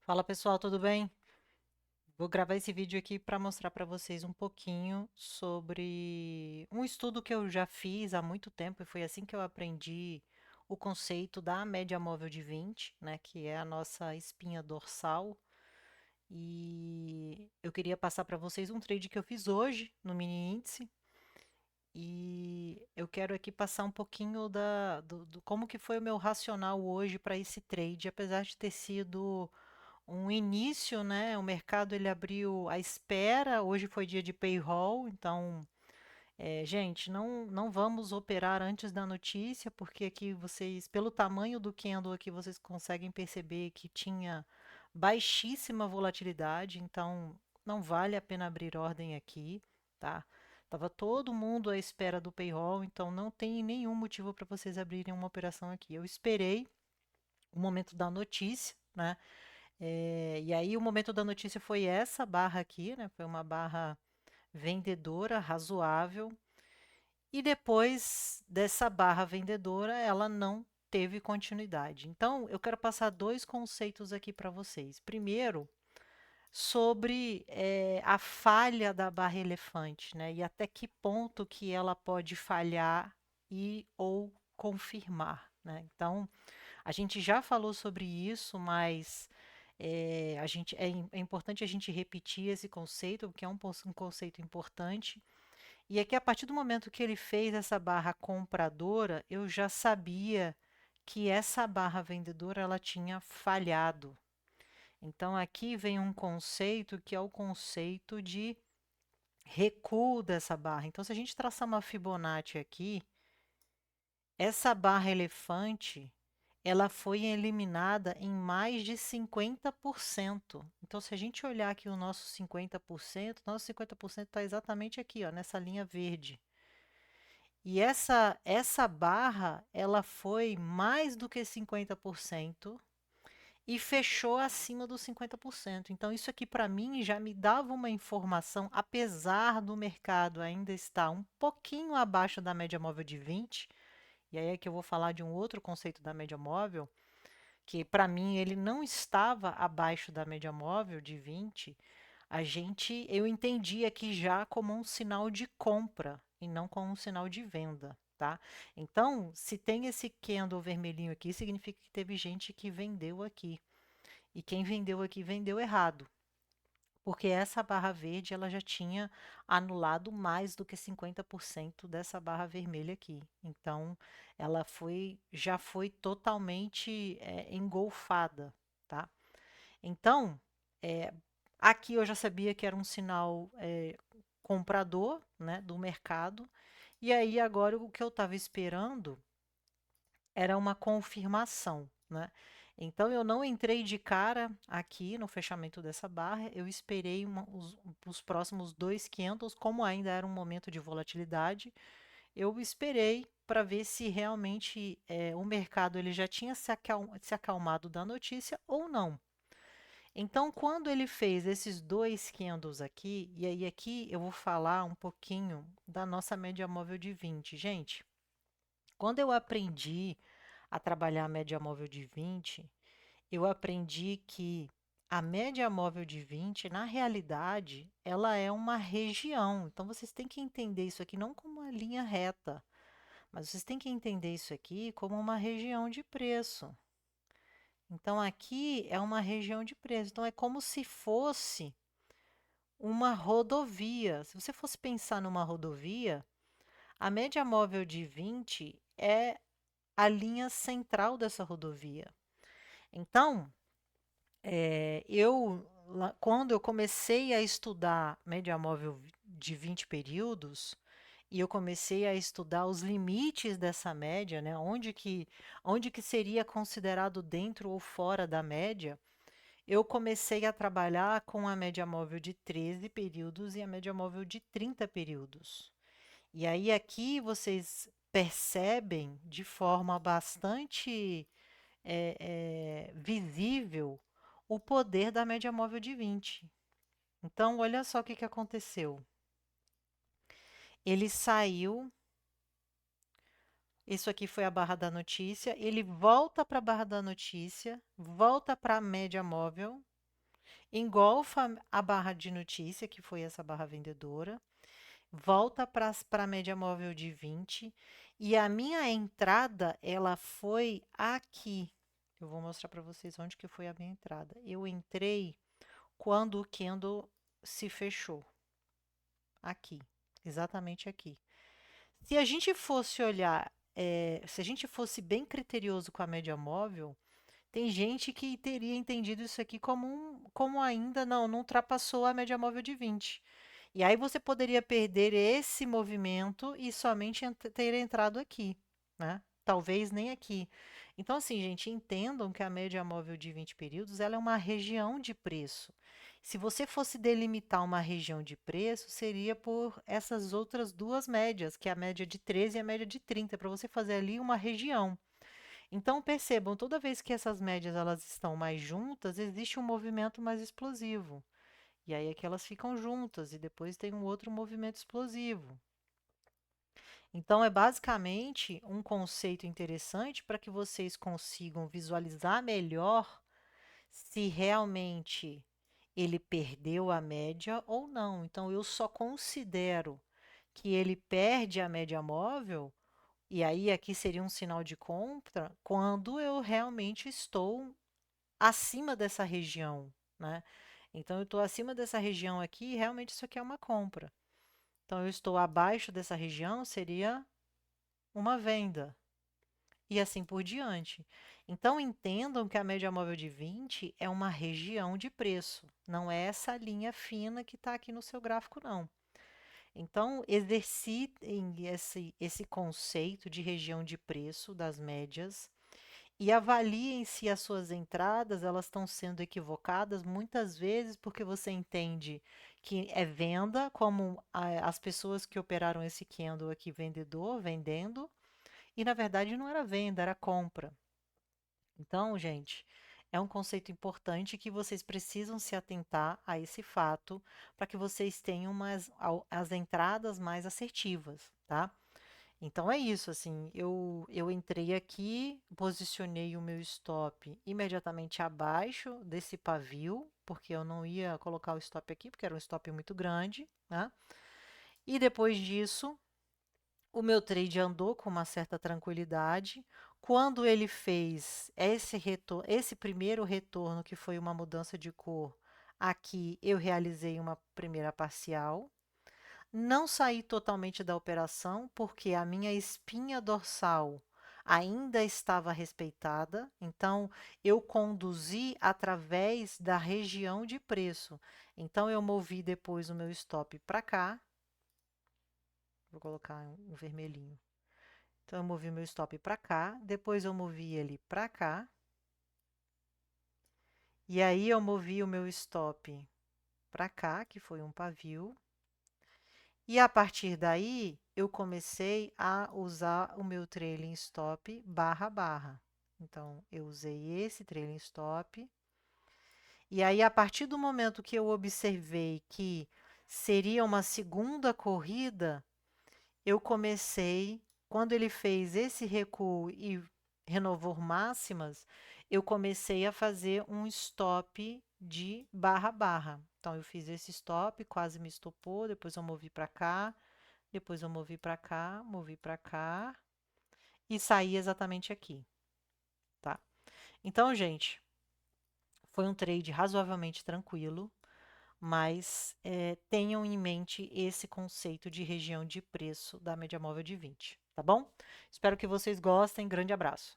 Fala pessoal, tudo bem? Vou gravar esse vídeo aqui para mostrar para vocês um pouquinho sobre um estudo que eu já fiz há muito tempo e foi assim que eu aprendi o conceito da média móvel de 20, né, que é a nossa espinha dorsal. E eu queria passar para vocês um trade que eu fiz hoje no mini índice e eu quero aqui passar um pouquinho do como que foi o meu racional hoje para esse trade, apesar de ter sido um início, né? O mercado ele abriu à espera. Hoje foi dia de payroll, então, gente, não vamos operar antes da notícia, porque aqui vocês, pelo tamanho do candle aqui, vocês conseguem perceber que tinha baixíssima volatilidade, então não vale a pena abrir ordem aqui, tá? Tava todo mundo à espera do payroll, então não tem nenhum motivo para vocês abrirem uma operação aqui. Eu esperei o momento da notícia, né? E aí o momento da notícia foi essa barra aqui, né? Foi uma barra vendedora razoável. E depois dessa barra vendedora, ela não teve continuidade. Então, eu quero passar dois conceitos aqui para vocês. Primeiro, sobre a falha da barra elefante, né? E até que ponto que ela pode falhar e ou confirmar, né? Então, a gente já falou sobre isso, mas é importante a gente repetir esse conceito, porque é um conceito importante. E é que a partir do momento que ele fez essa barra compradora, eu já sabia que essa barra vendedora ela tinha falhado. Então aqui vem um conceito que é o conceito de recuo dessa barra. Então, se a gente traçar uma Fibonacci aqui, essa barra elefante ela foi eliminada em mais de 50%. Então, se a gente olhar aqui o nosso 50%, nosso 50% está exatamente aqui, ó, nessa linha verde. E essa barra, ela foi mais do que 50% e fechou acima dos 50%. Então, isso aqui para mim já me dava uma informação, apesar do mercado ainda estar um pouquinho abaixo da média móvel de 20, e aí é que eu vou falar de um outro conceito da média móvel, que para mim ele não estava abaixo da média móvel de 20, eu entendi aqui já como um sinal de compra e não como um sinal de venda, tá? Então, se tem esse candle vermelhinho aqui, significa que teve gente que vendeu aqui. E quem vendeu aqui vendeu errado, porque essa barra verde ela já tinha anulado mais do que 50% dessa barra vermelha aqui. Então, já foi totalmente engolfada, tá? Então, é, aqui eu já sabia que era um sinal comprador, né, do mercado. E aí agora o que eu estava esperando era uma confirmação, né? Então eu não entrei de cara aqui no fechamento dessa barra, eu esperei os próximos dois candles, como ainda era um momento de volatilidade, eu esperei para ver se realmente o mercado ele já tinha se acalmado da notícia ou não. Então, quando ele fez esses dois candles aqui, e aí aqui eu vou falar um pouquinho da nossa média móvel de 20. Gente, quando eu aprendi a trabalhar a média móvel de 20, eu aprendi que a média móvel de 20, na realidade, ela é uma região. Então, vocês têm que entender isso aqui não como uma linha reta, mas vocês têm que entender isso aqui como uma região de preço. Então, aqui é uma região de preço. Então, é como se fosse uma rodovia. Se você fosse pensar numa rodovia, a média móvel de 20 é a linha central dessa rodovia. Então, quando eu comecei a estudar média móvel de 20 períodos, e eu comecei a estudar os limites dessa média, né, onde que seria considerado dentro ou fora da média, eu comecei a trabalhar com a média móvel de 13 períodos e a média móvel de 30 períodos. E aí aqui vocês percebem de forma bastante visível o poder da média móvel de 20. Então, olha só o que, que aconteceu. Ele saiu, isso aqui foi a barra da notícia, ele volta para a barra da notícia, volta para a média móvel, engolfa a barra de notícia, que foi essa barra vendedora, volta para a média móvel de 20 e a minha entrada, ela foi aqui. Eu vou mostrar para vocês onde que foi a minha entrada. Eu entrei quando o candle se fechou. Aqui, exatamente aqui. Se a gente fosse olhar, se a gente fosse bem criterioso com a média móvel, tem gente que teria entendido isso aqui como, como ainda não ultrapassou a média móvel de 20. E aí você poderia perder esse movimento e somente ter entrado aqui, né? Talvez nem aqui. Então, assim, gente, entendam que a média móvel de 20 períodos ela é uma região de preço. Se você fosse delimitar uma região de preço, seria por essas outras duas médias, que é a média de 13 e a média de 30, para você fazer ali uma região. Então percebam, toda vez que essas médias elas estão mais juntas, existe um movimento mais explosivo. E aí é que elas ficam juntas e depois tem um outro movimento explosivo. Então é basicamente um conceito interessante para que vocês consigam visualizar melhor se realmente ele perdeu a média ou não. Então eu só considero que ele perde a média móvel e aí aqui seria um sinal de compra quando eu realmente estou acima dessa região, né? Então eu estou acima dessa região aqui e realmente isso aqui é uma compra. Então eu estou abaixo dessa região, seria uma venda. E assim por diante. Então entendam que a média móvel de 20 é uma região de preço, não é essa linha fina que está aqui no seu gráfico, não. Então, exercitem esse conceito de região de preço das médias e avaliem se as suas entradas elas estão sendo equivocadas, muitas vezes porque você entende que é venda, como as pessoas que operaram esse candle aqui, vendedor, vendendo, e na verdade não era venda, era compra. Então, gente, é um conceito importante que vocês precisam se atentar a esse fato para que vocês tenham as entradas mais assertivas, tá? Então é isso, assim, eu entrei aqui, posicionei o meu stop imediatamente abaixo desse pavio, porque eu não ia colocar o stop aqui, porque era um stop muito grande, né? E depois disso, o meu trade andou com uma certa tranquilidade. Quando ele fez esse primeiro retorno, que foi uma mudança de cor, aqui eu realizei uma primeira parcial. Não saí totalmente da operação, porque a minha espinha dorsal ainda estava respeitada, então eu conduzi através da região de preço. Então eu movi depois o meu stop para cá, vou colocar um vermelhinho. Então eu movi meu stop para cá, depois eu movi ele para cá, e aí eu movi o meu stop para cá, que foi um pavio. E a partir daí, eu comecei a usar o meu trailing stop barra barra. Então, eu usei esse trailing stop. E aí, a partir do momento que eu observei que seria uma segunda corrida, eu comecei, quando ele fez esse recuo e renovou máximas, eu comecei a fazer um stop de barra barra. Então, eu fiz esse stop, quase me estopou, depois eu movi para cá, depois eu movi para cá e saí exatamente aqui, tá? Então, gente, foi um trade razoavelmente tranquilo, mas tenham em mente esse conceito de região de preço da média móvel de 20, tá bom? Espero que vocês gostem. Grande abraço.